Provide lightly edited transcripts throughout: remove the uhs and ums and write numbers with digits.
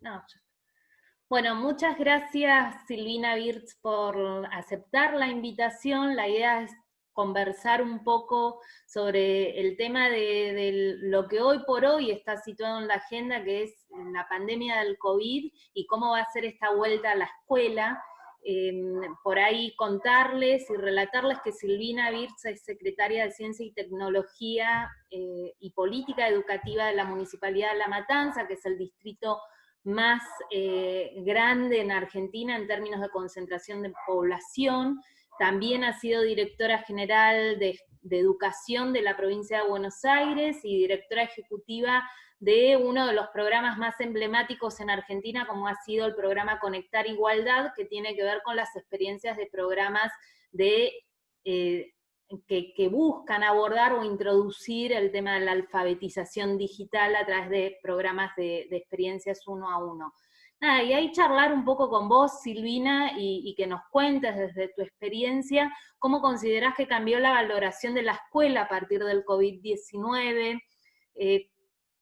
No, bueno, muchas gracias Silvina Birz por aceptar la invitación. La idea es conversar un poco sobre el tema de lo que hoy por hoy está situado en la agenda, que es la pandemia del COVID y cómo va a ser esta vuelta a la escuela. Por ahí contarles y relatarles que Silvina Birz es secretaria de Ciencia y Tecnología y Política Educativa de la Municipalidad de La Matanza, que es el distrito más grande en Argentina en términos de concentración de población. También ha sido directora general de Educación de la provincia de Buenos Aires y directora ejecutiva de uno de los programas más emblemáticos en Argentina, como ha sido el programa Conectar Igualdad, que tiene que ver con las experiencias de programas de que buscan abordar o introducir el tema de la alfabetización digital a través de programas de experiencias uno a uno. Nada, y ahí charlar un poco con vos, Silvina, y que nos cuentes desde tu experiencia cómo considerás que cambió la valoración de la escuela a partir del COVID-19,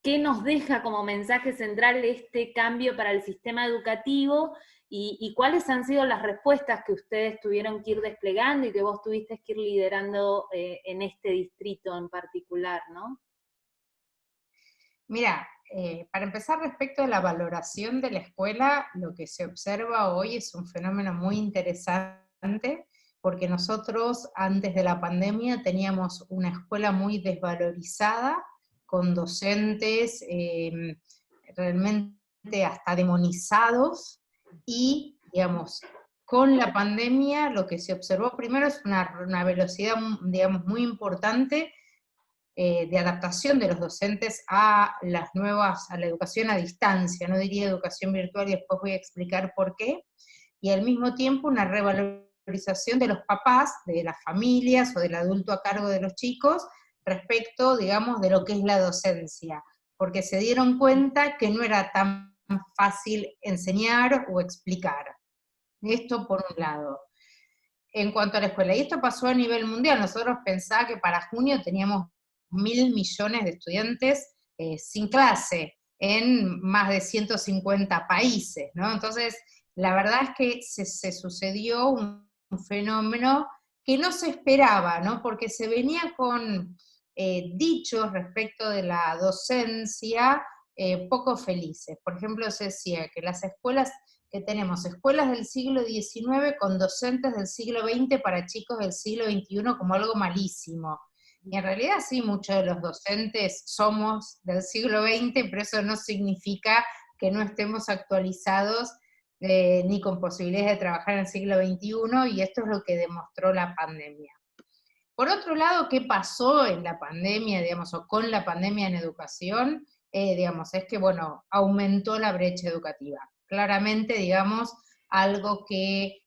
qué nos deja como mensaje central este cambio para el sistema educativo y cuáles han sido las respuestas que ustedes tuvieron que ir desplegando y que vos tuviste que ir liderando en este distrito en particular, ¿no? Mira, para empezar, respecto a la valoración de la escuela, lo que se observa hoy es un fenómeno muy interesante, porque nosotros antes de la pandemia teníamos una escuela muy desvalorizada, con docentes realmente hasta demonizados, y, digamos, con la pandemia lo que se observó primero es una velocidad, digamos, muy importante de adaptación de los docentes a las nuevas, a la educación a distancia, no diría educación virtual, y después voy a explicar por qué, y al mismo tiempo una revalorización de los papás, de las familias o del adulto a cargo de los chicos, respecto, digamos, de lo que es la docencia, porque se dieron cuenta que no era tan fácil enseñar o explicar. Esto por un lado. En cuanto a la escuela, y esto pasó a nivel mundial, nosotros pensábamos que para junio teníamos 1.000 millones de estudiantes sin clase en más de 150 países, ¿no? Entonces, la verdad es que se sucedió un fenómeno que no se esperaba, ¿no? Porque se venía con dichos respecto de la docencia poco felices. Por ejemplo, se decía que las escuelas que tenemos escuelas del siglo XIX con docentes del siglo XX para chicos del siglo XXI como algo malísimo. Y en realidad sí, muchos de los docentes somos del siglo XX, pero eso no significa que no estemos actualizados ni con posibilidades de trabajar en el siglo XXI, y esto es lo que demostró la pandemia. Por otro lado, ¿qué pasó en la pandemia, digamos, o con la pandemia en educación? Digamos, es que, bueno, aumentó la brecha educativa. Claramente, digamos, algo que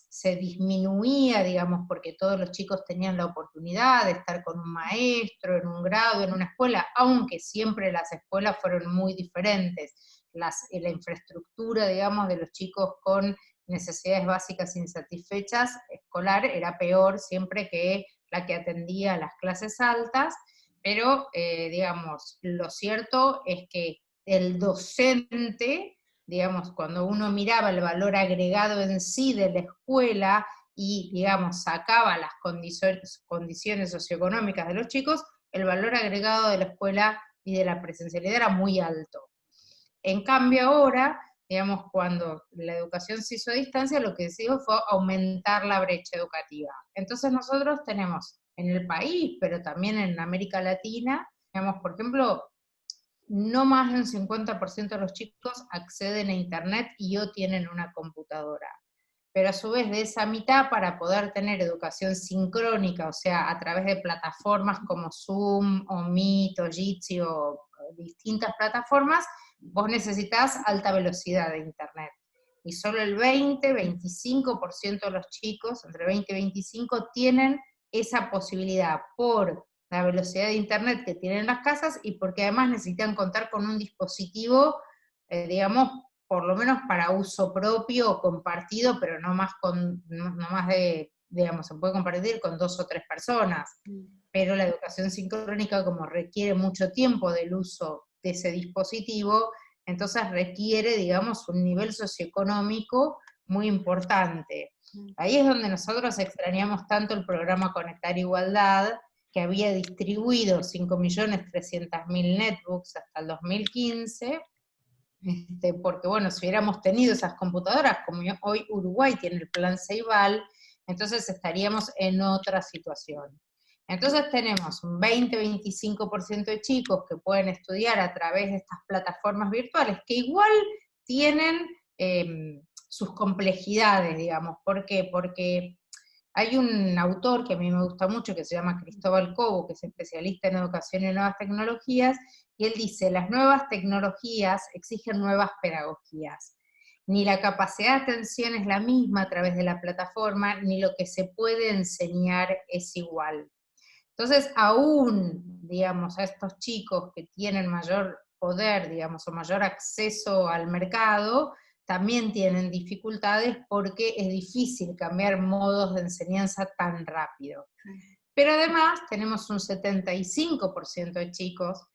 se disminuía, digamos, porque todos los chicos tenían la oportunidad de estar con un maestro, en un grado, en una escuela, aunque siempre las escuelas fueron muy diferentes. La infraestructura, digamos, de los chicos con necesidades básicas insatisfechas escolar era peor siempre que la que atendía a las clases altas, pero digamos, lo cierto es que el docente, digamos, cuando uno miraba el valor agregado en sí de la escuela y, digamos, sacaba las condiciones socioeconómicas de los chicos, el valor agregado de la escuela y de la presencialidad era muy alto. En cambio ahora, digamos, cuando la educación se hizo a distancia, lo que se hizo fue aumentar la brecha educativa. Entonces nosotros tenemos en el país, pero también en América Latina, digamos, por ejemplo, no más de un 50% de los chicos acceden a internet y o tienen una computadora. Pero a su vez de esa mitad, para poder tener educación sincrónica, o sea, a través de plataformas como Zoom o Meet o Jitsi o distintas plataformas, vos necesitas alta velocidad de internet. Y solo el 20-25% de los chicos, entre 20 y 25, tienen esa posibilidad por la velocidad de internet que tienen en las casas y porque además necesitan contar con un dispositivo, digamos, por lo menos para uso propio o compartido, pero no más de, digamos, se puede compartir con 2 o 3 personas. Pero la educación sincrónica, como requiere mucho tiempo del uso de ese dispositivo, entonces requiere, digamos, un nivel socioeconómico muy importante. Ahí es donde nosotros extrañamos tanto el programa Conectar Igualdad, que había distribuido 5.300.000 netbooks hasta el 2015, porque bueno, si hubiéramos tenido esas computadoras, como hoy Uruguay tiene el plan Ceibal, entonces estaríamos en otra situación. Entonces tenemos un 20-25% de chicos que pueden estudiar a través de estas plataformas virtuales, que igual tienen sus complejidades, digamos. ¿Por qué? Porque hay un autor que a mí me gusta mucho, que se llama Cristóbal Cobo, que es especialista en educación y nuevas tecnologías, y él dice, las nuevas tecnologías exigen nuevas pedagogías. Ni la capacidad de atención es la misma a través de la plataforma, ni lo que se puede enseñar es igual. Entonces, aún, digamos, a estos chicos que tienen mayor poder, digamos, o mayor acceso al mercado, también tienen dificultades porque es difícil cambiar modos de enseñanza tan rápido. Pero además tenemos un 75% de chicos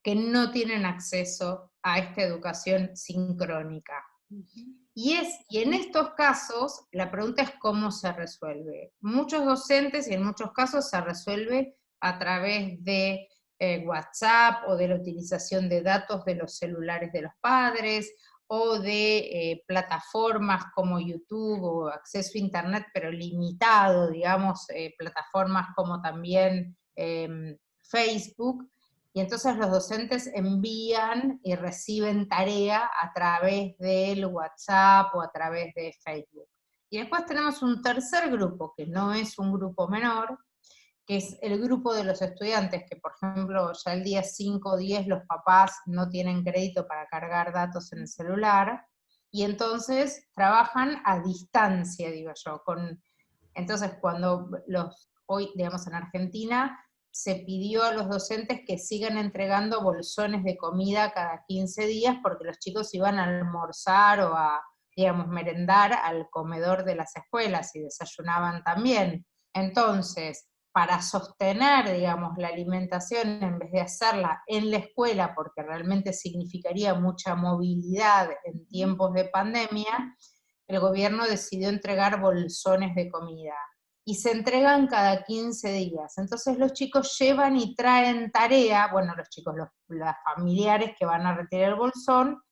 que no tienen acceso a esta educación sincrónica. Y en estos casos, la pregunta es cómo se resuelve. Muchos docentes, y en muchos casos se resuelve a través de WhatsApp, o de la utilización de datos de los celulares de los padres, o de plataformas como YouTube, o acceso a Internet, pero limitado, digamos, plataformas como también Facebook, y entonces los docentes envían y reciben tarea a través del WhatsApp o a través de Facebook. Y después tenemos un tercer grupo, que no es un grupo menor, que es el grupo de los estudiantes, que por ejemplo ya el día 5 o 10 los papás no tienen crédito para cargar datos en el celular, y entonces trabajan a distancia, digo yo. Entonces cuando hoy, digamos, en Argentina, se pidió a los docentes que sigan entregando bolsones de comida cada 15 días, porque los chicos iban a almorzar o a, digamos, merendar al comedor de las escuelas, y desayunaban también. Entonces, para sostener, digamos, la alimentación, en vez de hacerla en la escuela, porque realmente significaría mucha movilidad en tiempos de pandemia, el gobierno decidió entregar bolsones de comida. Y se entregan cada 15 días. Entonces los chicos llevan y traen tarea, bueno, los chicos, los familiares que van a retirar el bolsón,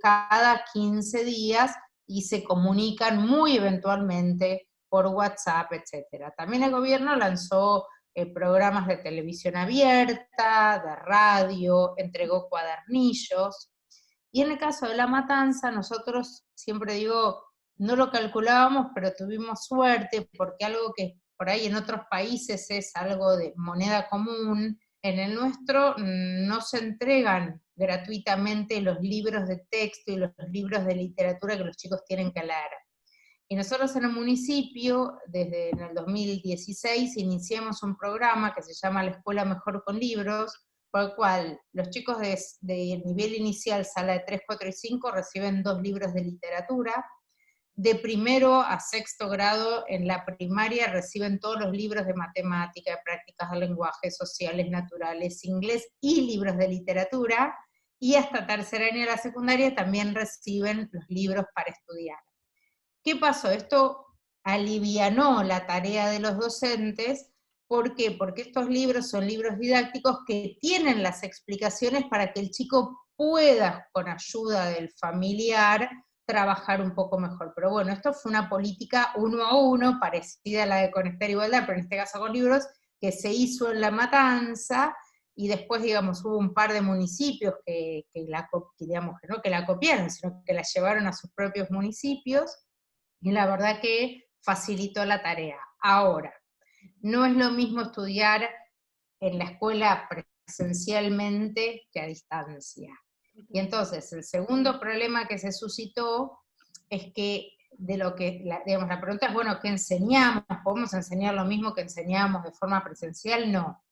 cada 15 días, y se comunican muy eventualmente por WhatsApp, etc. También el gobierno lanzó programas de televisión abierta, de radio, entregó cuadernillos. Y en el caso de La Matanza, nosotros, siempre digo, no lo calculábamos, pero tuvimos suerte, porque algo que por ahí en otros países es algo de moneda común, en el nuestro no se entregan gratuitamente los libros de texto y los libros de literatura que los chicos tienen que leer. Y nosotros en el municipio, desde en el 2016, iniciamos un programa que se llama La Escuela Mejor con Libros, por el cual los chicos de nivel inicial, sala de 3, 4 y 5, reciben 2 libros de literatura. De primero a sexto grado en la primaria reciben todos los libros de matemática, de prácticas del lenguaje, sociales, naturales, inglés y libros de literatura. Y hasta tercer año de la secundaria también reciben los libros para estudiar. ¿Qué pasó? Esto alivianó la tarea de los docentes. ¿Por qué? Porque estos libros son libros didácticos que tienen las explicaciones para que el chico pueda, con ayuda del familiar, trabajar un poco mejor. Pero bueno, esto fue una política 1 a 1, parecida a la de Conectar Igualdad, pero en este caso con libros, que se hizo en La Matanza, y después, digamos, hubo un par de municipios que no que la copiaron, sino que la llevaron a sus propios municipios, y la verdad que facilitó la tarea. Ahora, no es lo mismo estudiar en la escuela presencialmente que a distancia. Y entonces, el segundo problema que se suscitó es que digamos, la pregunta es, bueno, ¿qué enseñamos? ¿Podemos enseñar lo mismo que enseñamos de forma presencial? No.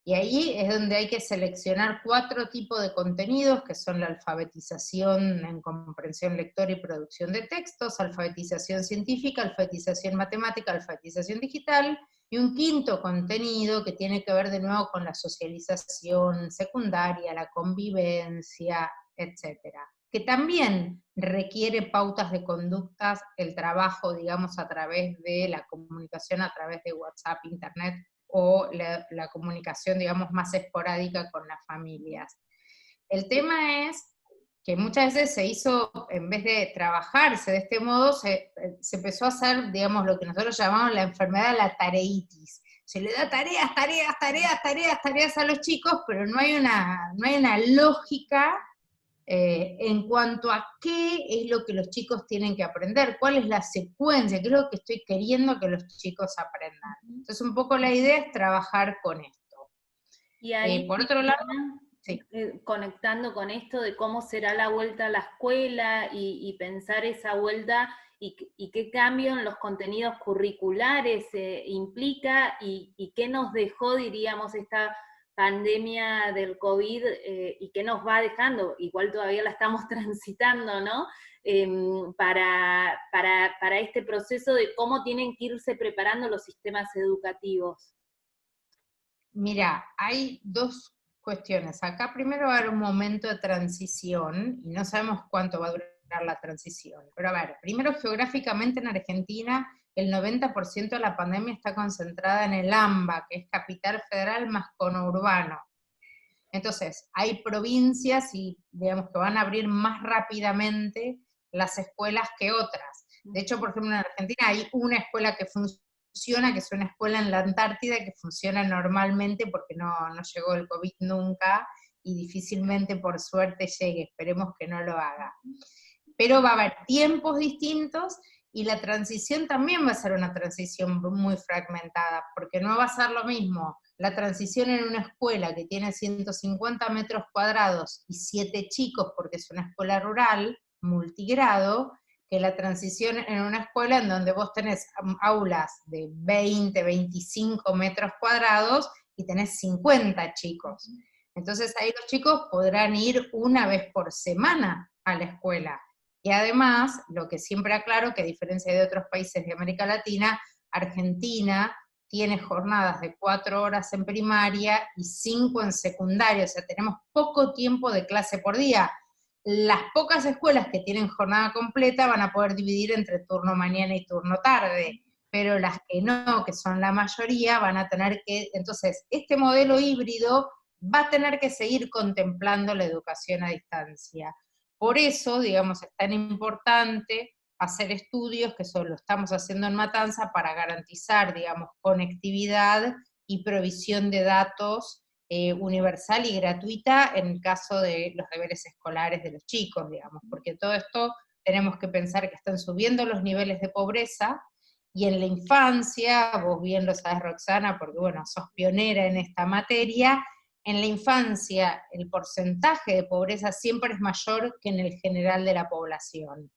Y ahí es donde hay que seleccionar 4 tipos de contenidos, que son la alfabetización en comprensión lectora y producción de textos, alfabetización científica, alfabetización matemática, alfabetización digital, y un quinto contenido que tiene que ver de nuevo con la socialización secundaria, la convivencia, etcétera. Que también requiere pautas de conductas, el trabajo, digamos, a través de la comunicación, a través de WhatsApp, Internet, o la comunicación, digamos, más esporádica con las familias. El tema es que muchas veces se hizo, en vez de trabajarse de este modo, se empezó a hacer, digamos, lo que nosotros llamamos la enfermedad de la tareitis. Se le da tareas, tareas, tareas, tareas, tareas a los chicos, pero no hay una lógica en cuanto a qué es lo que los chicos tienen que aprender, cuál es la secuencia, qué es lo que estoy queriendo que los chicos aprendan. Entonces un poco la idea es trabajar con esto. Y ahí, Por otro lado, sí. Conectando con esto de cómo será la vuelta a la escuela y pensar esa vuelta y qué cambio en los contenidos curriculares implica y qué nos dejó, diríamos, esta pandemia del COVID y qué nos va dejando, igual todavía la estamos transitando, ¿no? Para este proceso de cómo tienen que irse preparando los sistemas educativos. Mira, hay dos cuestiones. Acá primero va a haber un momento de transición, y no sabemos cuánto va a durar la transición. Pero a ver, primero geográficamente en Argentina, el 90% de la pandemia está concentrada en el AMBA, que es Capital Federal más conurbano. Entonces, hay provincias y, digamos, que van a abrir más rápidamente las escuelas que otras. De hecho, por ejemplo, en Argentina hay una escuela que funciona, que es una escuela en la Antártida, que funciona normalmente porque no llegó el COVID nunca, y difícilmente, por suerte, llegue. Esperemos que no lo haga. Pero va a haber tiempos distintos, y la transición también va a ser una transición muy fragmentada, porque no va a ser lo mismo la transición en una escuela que tiene 150 metros cuadrados y 7 chicos, porque es una escuela rural, multigrado, que la transición en una escuela en donde vos tenés aulas de 20, 25 metros cuadrados y tenés 50 chicos. Entonces ahí los chicos podrán ir una vez por semana a la escuela. Y además, lo que siempre aclaro, que a diferencia de otros países de América Latina, Argentina tiene jornadas de 4 horas en primaria y 5 en secundaria, o sea, tenemos poco tiempo de clase por día. Las pocas escuelas que tienen jornada completa van a poder dividir entre turno mañana y turno tarde, pero las que no, que son la mayoría, van a tener que, entonces, este modelo híbrido va a tener que seguir contemplando la educación a distancia. Por eso, digamos, es tan importante hacer estudios, que eso lo estamos haciendo en Matanza, para garantizar, digamos, conectividad y provisión de datos universal y gratuita en el caso de los deberes escolares de los chicos, digamos, porque todo esto tenemos que pensar que están subiendo los niveles de pobreza, y en la infancia, vos bien lo sabes, Roxana, porque bueno, sos pionera en esta materia, en la infancia el porcentaje de pobreza siempre es mayor que en el general de la población.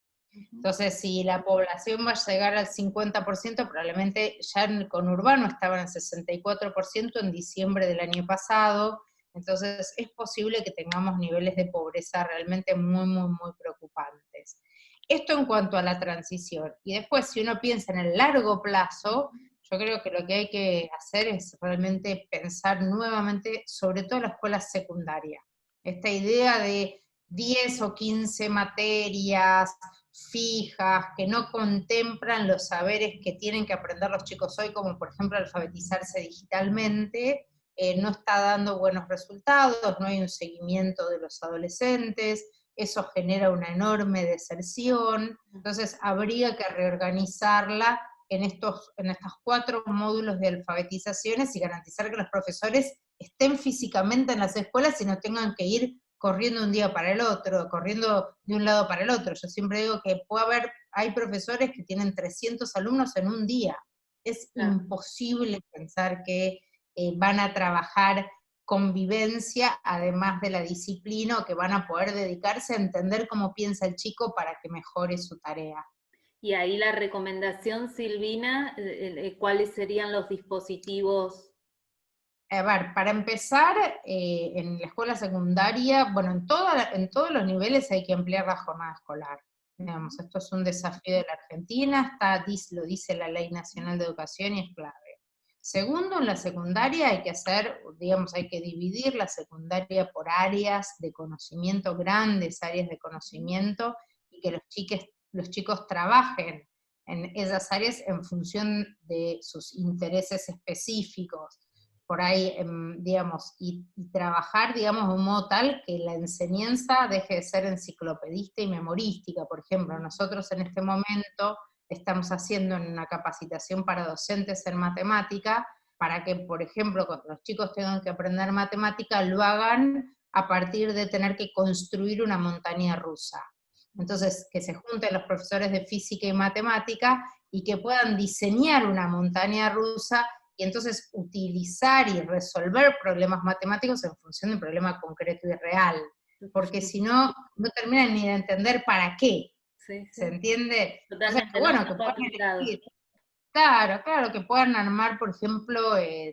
Entonces, si la población va a llegar al 50%, probablemente ya en el conurbano estaban en 64% en diciembre del año pasado, entonces es posible que tengamos niveles de pobreza realmente muy, muy, muy preocupantes. Esto en cuanto a la transición. Y después, si uno piensa en el largo plazo, yo creo que lo que hay que hacer es realmente pensar nuevamente, sobre todo la escuela secundaria. Esta idea de 10 o 15 materias fijas, que no contemplan los saberes que tienen que aprender los chicos hoy, como por ejemplo alfabetizarse digitalmente, no está dando buenos resultados, no hay un seguimiento de los adolescentes, eso genera una enorme deserción, entonces habría que reorganizarla en estos 4 módulos de alfabetizaciones y garantizar que los profesores estén físicamente en las escuelas y no tengan que ir corriendo un día para el otro, corriendo de un lado para el otro. Yo siempre digo que hay profesores que tienen 300 alumnos en un día. Es imposible pensar que van a trabajar convivencia, además de la disciplina, o que van a poder dedicarse a entender cómo piensa el chico para que mejore su tarea. Y ahí la recomendación, Silvina, ¿cuáles serían los dispositivos? A ver, para empezar, en la escuela secundaria, bueno, en todos los niveles hay que ampliar la jornada escolar. Digamos, esto es un desafío de la Argentina, lo dice la Ley Nacional de Educación y es clave. Segundo, en la secundaria hay que hacer, digamos, hay que dividir la secundaria por áreas de conocimiento, grandes áreas de conocimiento, y que los chicos trabajen en esas áreas en función de sus intereses específicos. Por ahí, digamos, y trabajar, digamos, de un modo tal que la enseñanza deje de ser enciclopedista y memorística. Por ejemplo, nosotros en este momento estamos haciendo una capacitación para docentes en matemática, para que, por ejemplo, cuando los chicos tengan que aprender matemática, lo hagan a partir de tener que construir una montaña rusa. Entonces, que se junten los profesores de física y matemática y que puedan diseñar una montaña rusa y entonces utilizar y resolver problemas matemáticos en función de un problema concreto y real. Porque si no, no terminan ni de entender para qué. Sí, ¿Se sí. entiende? O sea, Totalmente, que no bueno, que está puedan aplicado. elegir. Claro, claro, que puedan armar, por ejemplo,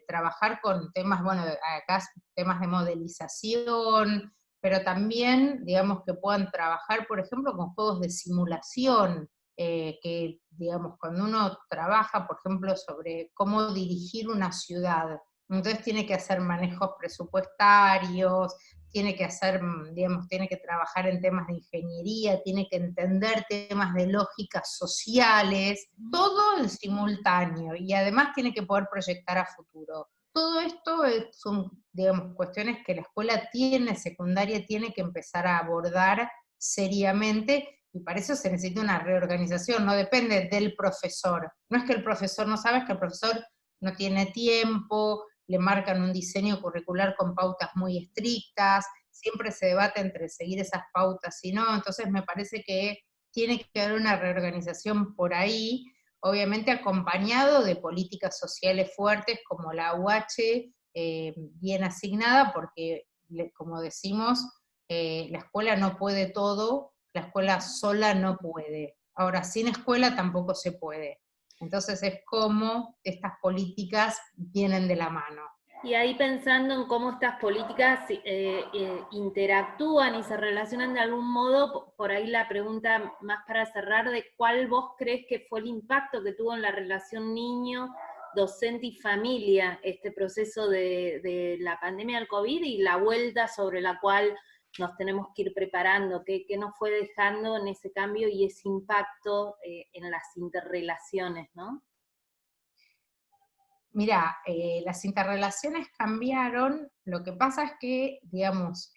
trabajar con temas, bueno, acá temas de modelización, pero también, digamos, que puedan trabajar, por ejemplo, con juegos de simulación, que, digamos, cuando uno trabaja, por ejemplo, sobre cómo dirigir una ciudad, entonces tiene que hacer manejos presupuestarios, tiene que hacer, digamos, tiene que trabajar en temas de ingeniería, tiene que entender temas de lógica sociales, todo en simultáneo, y además tiene que poder proyectar a futuro. Todo esto son, digamos, cuestiones que la escuela tiene, secundaria, tiene que empezar a abordar seriamente, y para eso se necesita una reorganización, no depende del profesor. No es que el profesor no sabe, es que el profesor no tiene tiempo, le marcan un diseño curricular con pautas muy estrictas, siempre se debate entre seguir esas pautas y no, entonces me parece que tiene que haber una reorganización por ahí, obviamente acompañado de políticas sociales fuertes como la UH, bien asignada, porque, como decimos, la escuela no puede todo, la escuela sola no puede. Ahora, sin escuela tampoco se puede. Entonces es como estas políticas vienen de la mano. Y ahí pensando en cómo estas políticas interactúan y se relacionan de algún modo, por ahí la pregunta más para cerrar, de cuál vos crees que fue el impacto que tuvo en la relación niño, docente y familia este proceso de la pandemia del COVID y la vuelta sobre la cual nos tenemos que ir preparando, qué nos fue dejando en ese cambio y ese impacto en las interrelaciones, ¿no? Mira, las interrelaciones cambiaron, lo que pasa es que, digamos,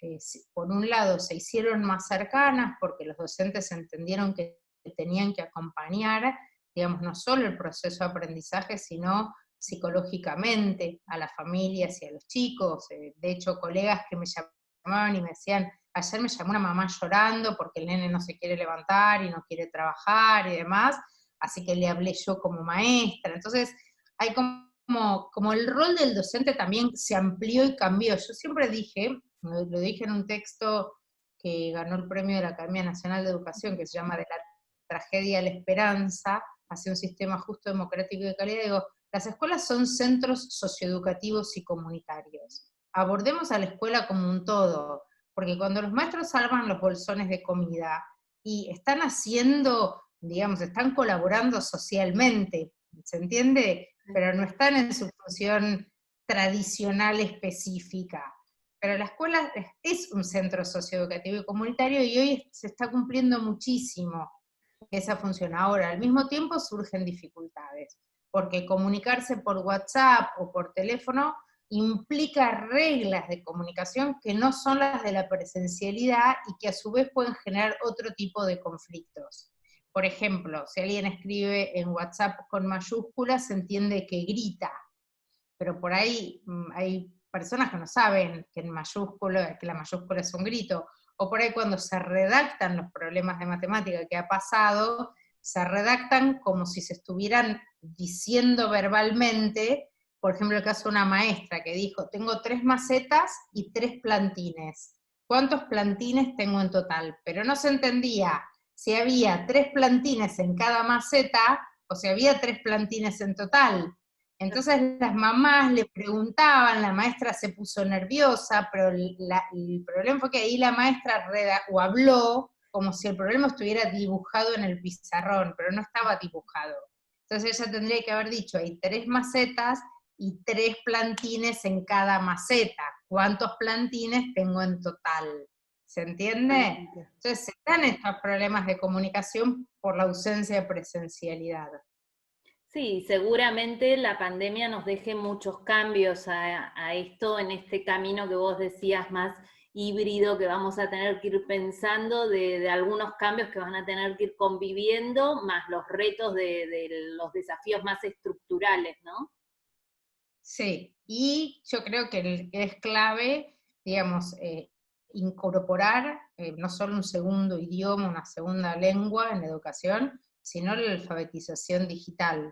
por un lado se hicieron más cercanas porque los docentes entendieron que tenían que acompañar, digamos, no solo el proceso de aprendizaje, sino psicológicamente a las familias y a los chicos. De hecho, colegas que me llamaban y me decían, ayer me llamó una mamá llorando porque el nene no se quiere levantar y no quiere trabajar y demás, así que le hablé yo como maestra. Entonces, hay como el rol del docente también se amplió y cambió. Yo siempre dije, lo dije en un texto que ganó el premio de la Academia Nacional de Educación, que se llama De la tragedia a la esperanza, hacia un sistema justo, democrático y de calidad, digo, las escuelas son centros socioeducativos y comunitarios. Abordemos a la escuela como un todo, porque cuando los maestros salvan los bolsones de comida y están haciendo, digamos, están colaborando socialmente, ¿se entiende? Pero no están en su función tradicional específica. Pero la escuela es un centro socioeducativo y comunitario y hoy se está cumpliendo muchísimo esa función. Ahora, al mismo tiempo surgen dificultades, porque comunicarse por WhatsApp o por teléfono implica reglas de comunicación que no son las de la presencialidad y que a su vez pueden generar otro tipo de conflictos. Por ejemplo, si alguien escribe en WhatsApp con mayúsculas, se entiende que grita, pero por ahí hay personas que no saben que que la mayúscula es un grito, o por ahí cuando se redactan los problemas de matemática que ha pasado, se redactan como si se estuvieran diciendo verbalmente. Por ejemplo, el caso de una maestra que dijo, tengo 3 macetas y 3 plantines. ¿Cuántos plantines tengo en total? Pero no se entendía si había 3 plantines en cada maceta o si había 3 plantines en total. Entonces las mamás le preguntaban, la maestra se puso nerviosa, pero el problema fue que ahí la maestra habló como si el problema estuviera dibujado en el pizarrón, pero no estaba dibujado. Entonces ella tendría que haber dicho, hay 3 macetas y 3 plantines en cada maceta. ¿Cuántos plantines tengo en total? ¿Se entiende? Entonces se dan estos problemas de comunicación por la ausencia de presencialidad. Sí, seguramente la pandemia nos deje muchos cambios a esto, en este camino que vos decías más híbrido, que vamos a tener que ir pensando de algunos cambios que van a tener que ir conviviendo, más los retos de los desafíos más estructurales, ¿no? Sí, y yo creo que es clave, digamos, incorporar no solo un segundo idioma, una segunda lengua en la educación, sino la alfabetización digital.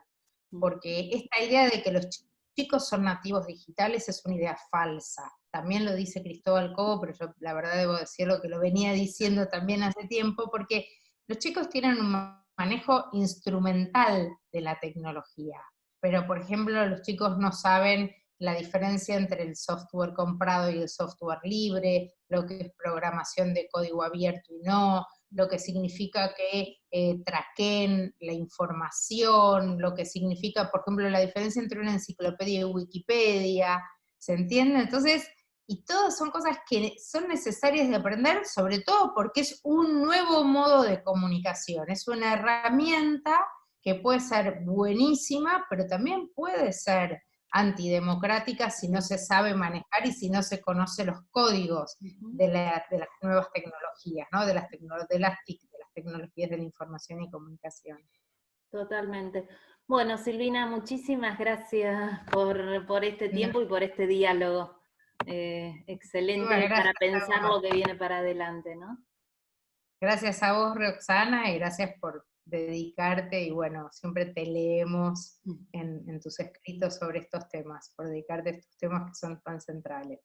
Porque esta idea de que los chicos son nativos digitales es una idea falsa. También lo dice Cristóbal Cobo, pero yo la verdad debo decirlo que lo venía diciendo también hace tiempo, porque los chicos tienen un manejo instrumental de la tecnología. Pero, por ejemplo, los chicos no saben la diferencia entre el software comprado y el software libre, lo que es programación de código abierto y no, lo que significa que traqueen la información, lo que significa, por ejemplo, la diferencia entre una enciclopedia y Wikipedia, ¿se entiende? Entonces, y todas son cosas que son necesarias de aprender, sobre todo porque es un nuevo modo de comunicación, es una herramienta que puede ser buenísima, pero también puede ser antidemocrática si no se sabe manejar y si no se conocen los códigos de las nuevas tecnologías, ¿no? de las tecnologías de la información y comunicación. Totalmente. Bueno, Silvina, muchísimas gracias por este tiempo y por este diálogo. Excelente para pensar lo que viene para adelante, ¿no? Gracias a vos, Roxana, y gracias por dedicarte, y bueno, siempre te leemos en tus escritos sobre estos temas, por dedicarte a estos temas que son tan centrales.